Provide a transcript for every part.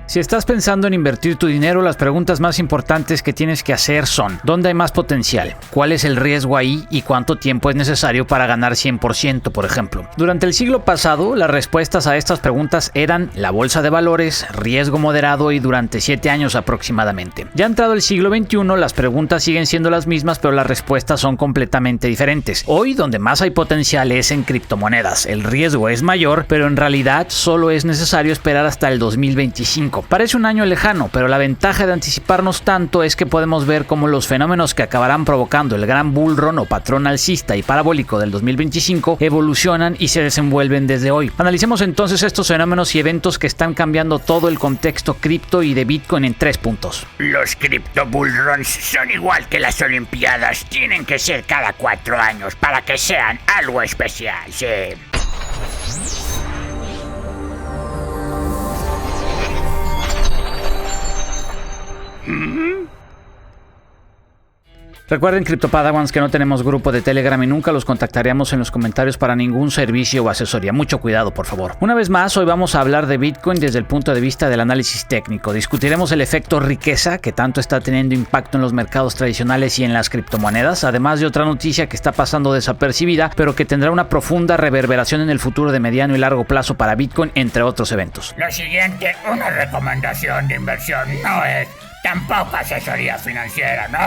Si estás pensando en invertir tu dinero, las preguntas más importantes que tienes que hacer son: ¿dónde hay más potencial? ¿Cuál es el riesgo ahí? ¿Y cuánto tiempo es necesario para ganar 100%, por ejemplo? Durante el siglo pasado, las respuestas a estas preguntas eran la bolsa de valores, riesgo moderado y durante 7 años aproximadamente. Ya entrado el siglo XXI, las preguntas siguen siendo las mismas, pero las respuestas son completamente diferentes. Hoy, donde más hay potencial es en criptomonedas. El riesgo es mayor, pero en realidad solo es necesario esperar hasta el 2025. Parece un año lejano, pero la ventaja de anticiparnos tanto es que podemos ver cómo los fenómenos que acabarán provocando el gran bull run o patrón alcista y parabólico del 2025 evolucionan y se desenvuelven desde hoy. Analicemos entonces estos fenómenos y eventos que están cambiando todo el contexto cripto y de Bitcoin en 3 puntos. Los cripto bull runs son igual que las Olimpiadas, tienen que ser cada 4 años para que sean algo especial, sí. Recuerden, CryptoPadawans, que no tenemos grupo de Telegram y nunca los contactaríamos en los comentarios para ningún servicio o asesoría. Mucho cuidado, por favor. Una vez más, hoy vamos a hablar de Bitcoin desde el punto de vista del análisis técnico. Discutiremos el efecto riqueza que tanto está teniendo impacto en los mercados tradicionales y en las criptomonedas, además de otra noticia que está pasando desapercibida, pero que tendrá una profunda reverberación en el futuro de mediano y largo plazo para Bitcoin, entre otros eventos. Lo siguiente, una recomendación de inversión no es tampoco asesoría financiera, no.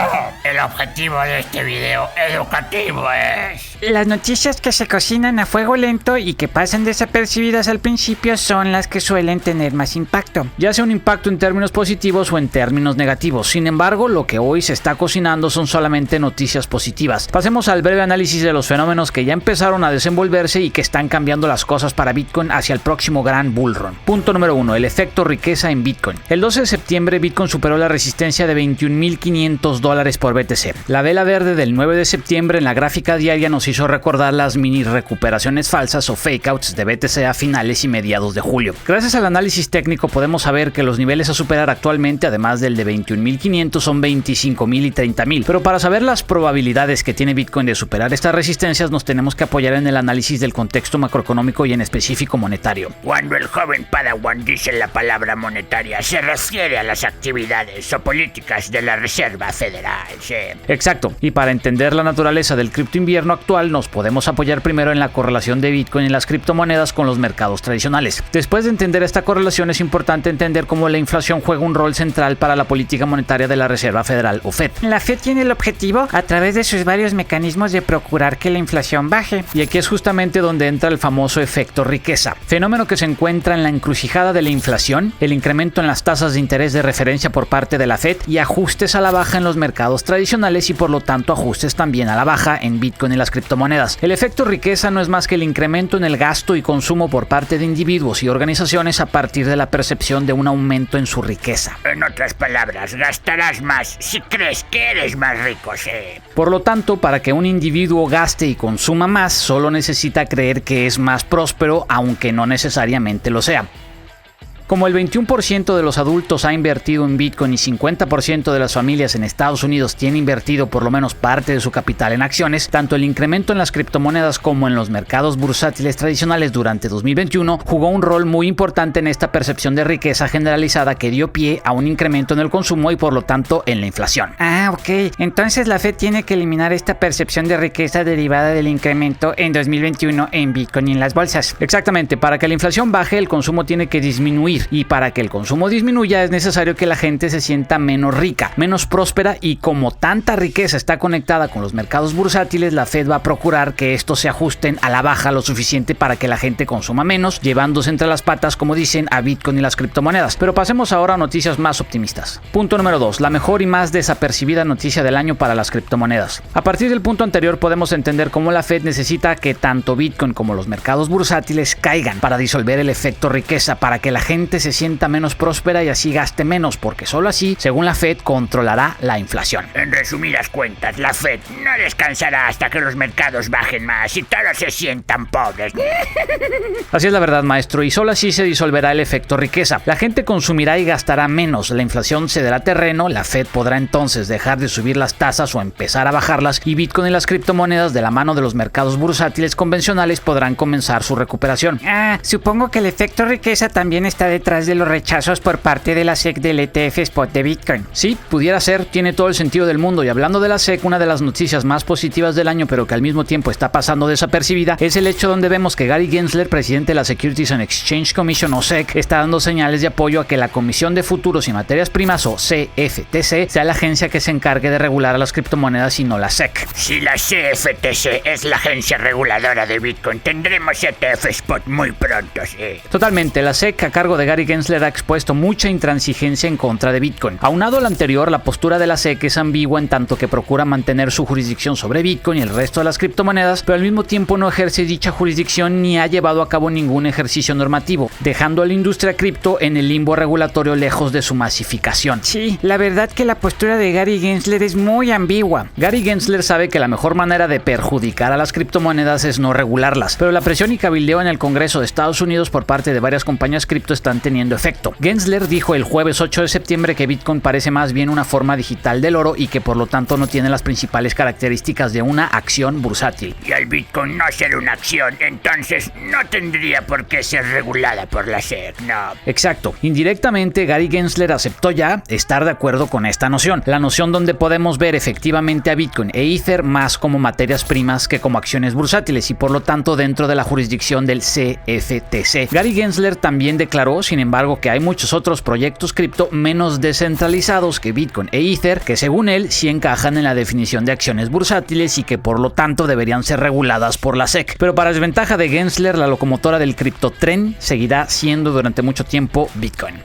El objetivo de este video educativo es... Las noticias que se cocinan a fuego lento y que pasan desapercibidas al principio son las que suelen tener más impacto. Ya sea un impacto en términos positivos o en términos negativos. Sin embargo, lo que hoy se está cocinando son solamente noticias positivas. Pasemos al breve análisis de los fenómenos que ya empezaron a desenvolverse y que están cambiando las cosas para Bitcoin hacia el próximo gran bull run. Punto número 1. El efecto riqueza en Bitcoin. El 12 de septiembre, Bitcoin superó la resistencia de $21,500 por BTC. La vela verde del 9 de septiembre en la gráfica diaria nos hizo recordar las mini recuperaciones falsas o fakeouts de BTC a finales y mediados de julio. Gracias al análisis técnico podemos saber que los niveles a superar actualmente, además del de 21,500, son 25,000 y 30,000. Pero para saber las probabilidades que tiene Bitcoin de superar estas resistencias, nos tenemos que apoyar en el análisis del contexto macroeconómico y en específico monetario. Cuando el joven Padawan dice la palabra monetaria, se refiere a las actividades o políticas de la Reserva Federal, sí. Exacto, y para entender la naturaleza del cripto invierno actual nos podemos apoyar primero en la correlación de Bitcoin y las criptomonedas con los mercados tradicionales. Después de entender esta correlación es importante entender cómo la inflación juega un rol central para la política monetaria de la Reserva Federal o Fed. La Fed tiene el objetivo, a través de sus varios mecanismos, de procurar que la inflación baje. Y aquí es justamente donde entra el famoso efecto riqueza, fenómeno que se encuentra en la encrucijada de la inflación, el incremento en las tasas de interés de referencia por parte de la Fed y ajustes a la baja en los mercados tradicionales y por lo tanto ajustes también a la baja en Bitcoin y las criptomonedas. El efecto riqueza no es más que el incremento en el gasto y consumo por parte de individuos y organizaciones a partir de la percepción de un aumento en su riqueza. En otras palabras, gastarás más si crees que eres más rico, sí. Por lo tanto, para que un individuo gaste y consuma más, solo necesita creer que es más próspero, aunque no necesariamente lo sea. Como el 21% de los adultos ha invertido en Bitcoin y 50% de las familias en Estados Unidos tiene invertido por lo menos parte de su capital en acciones, tanto el incremento en las criptomonedas como en los mercados bursátiles tradicionales durante 2021 jugó un rol muy importante en esta percepción de riqueza generalizada que dio pie a un incremento en el consumo y por lo tanto en la inflación. Ah, ok. Entonces la Fed tiene que eliminar esta percepción de riqueza derivada del incremento en 2021 en Bitcoin y en las bolsas. Exactamente. Para que la inflación baje, el consumo tiene que disminuir. Y para que el consumo disminuya es necesario que la gente se sienta menos rica, menos próspera, y como tanta riqueza está conectada con los mercados bursátiles, la Fed va a procurar que estos se ajusten a la baja lo suficiente para que la gente consuma menos, llevándose entre las patas, como dicen, a Bitcoin y las criptomonedas. Pero pasemos ahora a noticias más optimistas. Punto número 2. La mejor y más desapercibida noticia del año para las criptomonedas. A partir del punto anterior podemos entender cómo la Fed necesita que tanto Bitcoin como los mercados bursátiles caigan para disolver el efecto riqueza, para que la gente se sienta menos próspera y así gaste menos, porque solo así, según la Fed, controlará la inflación. En resumidas cuentas, la Fed no descansará hasta que los mercados bajen más y todos se sientan pobres. Así es la verdad, maestro, y solo así se disolverá el efecto riqueza. La gente consumirá y gastará menos, la inflación cederá terreno, la Fed podrá entonces dejar de subir las tasas o empezar a bajarlas, y Bitcoin y las criptomonedas, de la mano de los mercados bursátiles convencionales, podrán comenzar su recuperación. Supongo que el efecto riqueza también está detrás de los rechazos por parte de la SEC del ETF Spot de Bitcoin. Sí, pudiera ser, tiene todo el sentido del mundo. Y hablando de la SEC, una de las noticias más positivas del año, pero que al mismo tiempo está pasando desapercibida, es el hecho donde vemos que Gary Gensler, presidente de la Securities and Exchange Commission o SEC, está dando señales de apoyo a que la Comisión de Futuros y Materias Primas o CFTC sea la agencia que se encargue de regular a las criptomonedas y no la SEC. Si la CFTC es la agencia reguladora de Bitcoin, tendremos ETF Spot muy pronto, sí. Totalmente, la SEC a cargo de Gary Gensler ha expuesto mucha intransigencia en contra de Bitcoin. Aunado al anterior, la postura de la SEC es ambigua en tanto que procura mantener su jurisdicción sobre Bitcoin y el resto de las criptomonedas, pero al mismo tiempo no ejerce dicha jurisdicción ni ha llevado a cabo ningún ejercicio normativo, dejando a la industria cripto en el limbo regulatorio lejos de su masificación. Sí, la verdad que la postura de Gary Gensler es muy ambigua. Gary Gensler sabe que la mejor manera de perjudicar a las criptomonedas es no regularlas, pero la presión y cabildeo en el Congreso de Estados Unidos por parte de varias compañías cripto están teniendo efecto. Gensler dijo el jueves 8 de septiembre que Bitcoin parece más bien una forma digital del oro y que por lo tanto no tiene las principales características de una acción bursátil. Y al Bitcoin no ser una acción, entonces no tendría por qué ser regulada por la SEC, no. Exacto. Indirectamente, Gary Gensler aceptó ya estar de acuerdo con esta noción. La noción donde podemos ver efectivamente a Bitcoin e Ether más como materias primas que como acciones bursátiles y por lo tanto dentro de la jurisdicción del CFTC. Gary Gensler también declaró, sin embargo, que hay muchos otros proyectos cripto menos descentralizados que Bitcoin e Ether que según él sí encajan en la definición de acciones bursátiles y que por lo tanto deberían ser reguladas por la SEC. Pero para desventaja de Gensler, la locomotora del criptotren seguirá siendo durante mucho tiempo Bitcoin.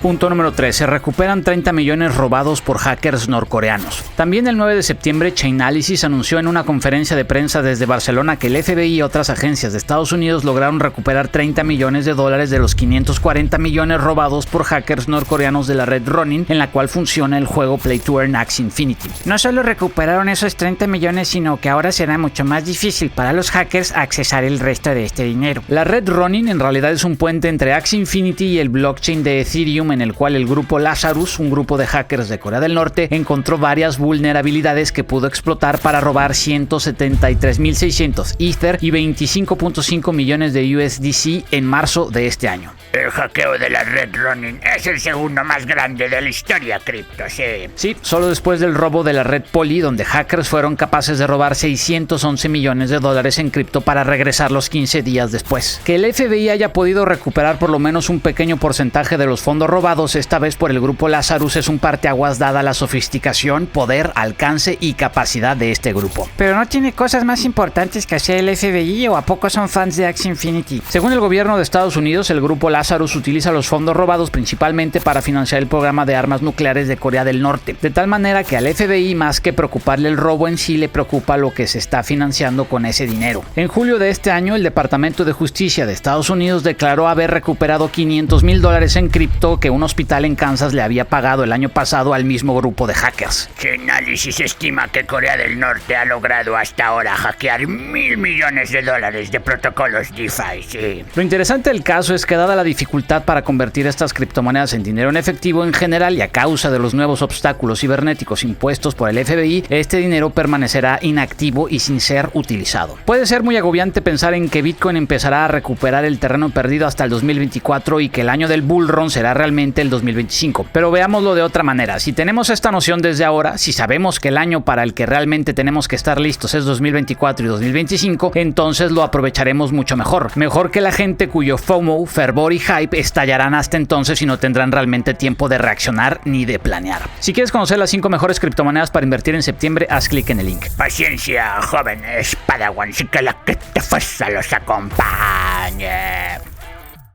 Punto número 3. Se recuperan 30 millones robados por hackers norcoreanos. También el 9 de septiembre, Chainalysis anunció en una conferencia de prensa desde Barcelona que el FBI y otras agencias de Estados Unidos lograron recuperar 30 millones de dólares de los 540 millones robados por hackers norcoreanos de la red Ronin, en la cual funciona el juego Play to Earn Axie Infinity. No solo recuperaron esos 30 millones, sino que ahora será mucho más difícil para los hackers accesar el resto de este dinero. La red Ronin en realidad es un puente entre Axie Infinity y el blockchain de Ethereum, en el cual el grupo Lazarus, un grupo de hackers de Corea del Norte, encontró varias vulnerabilidades que pudo explotar para robar 173.600 Ether y 25.5 millones de USDC en marzo de este año. El hackeo de la red Ronin es el segundo más grande de la historia cripto, sí. Sí, solo después del robo de la red Poly, donde hackers fueron capaces de robar 611 millones de dólares en cripto para regresarlos 15 días después. Que el FBI haya podido recuperar por lo menos un pequeño porcentaje de los fondos robados, esta vez por el grupo Lazarus, es un parteaguas dada la sofisticación, poder, alcance y capacidad de este grupo. Pero no tiene cosas más importantes que hacer el FBI, ¿o a poco son fans de Axie Infinity? Según el gobierno de Estados Unidos, el grupo Lazarus utiliza los fondos robados principalmente para financiar el programa de armas nucleares de Corea del Norte, de tal manera que al FBI, más que preocuparle el robo en sí, le preocupa lo que se está financiando con ese dinero. En julio de este año, el Departamento de Justicia de Estados Unidos declaró haber recuperado $500,000 en cripto que un hospital en Kansas le había pagado el año pasado al mismo grupo de hackers. Chainalysis estima que Corea del Norte ha logrado hasta ahora hackear $1,000 millones de protocolos DeFi, sí. Lo interesante del caso es que dada la dificultad para convertir estas criptomonedas en dinero en efectivo en general y a causa de los nuevos obstáculos cibernéticos impuestos por el FBI, este dinero permanecerá inactivo y sin ser utilizado. Puede ser muy agobiante pensar en que Bitcoin empezará a recuperar el terreno perdido hasta el 2024 y que el año del bull run será realmente el 2025. Pero veámoslo de otra manera. Si tenemos esta noción desde ahora, si sabemos que el año para el que realmente tenemos que estar listos es 2024 y 2025, entonces lo aprovecharemos mucho mejor. Mejor que la gente cuyo FOMO, fervor y hype estallarán hasta entonces y no tendrán realmente tiempo de reaccionar ni de planear. Si quieres conocer las 5 mejores criptomonedas para invertir en septiembre, haz clic en el link. Paciencia, jóvenes Padawans, y que la que te fuerza los acompañe.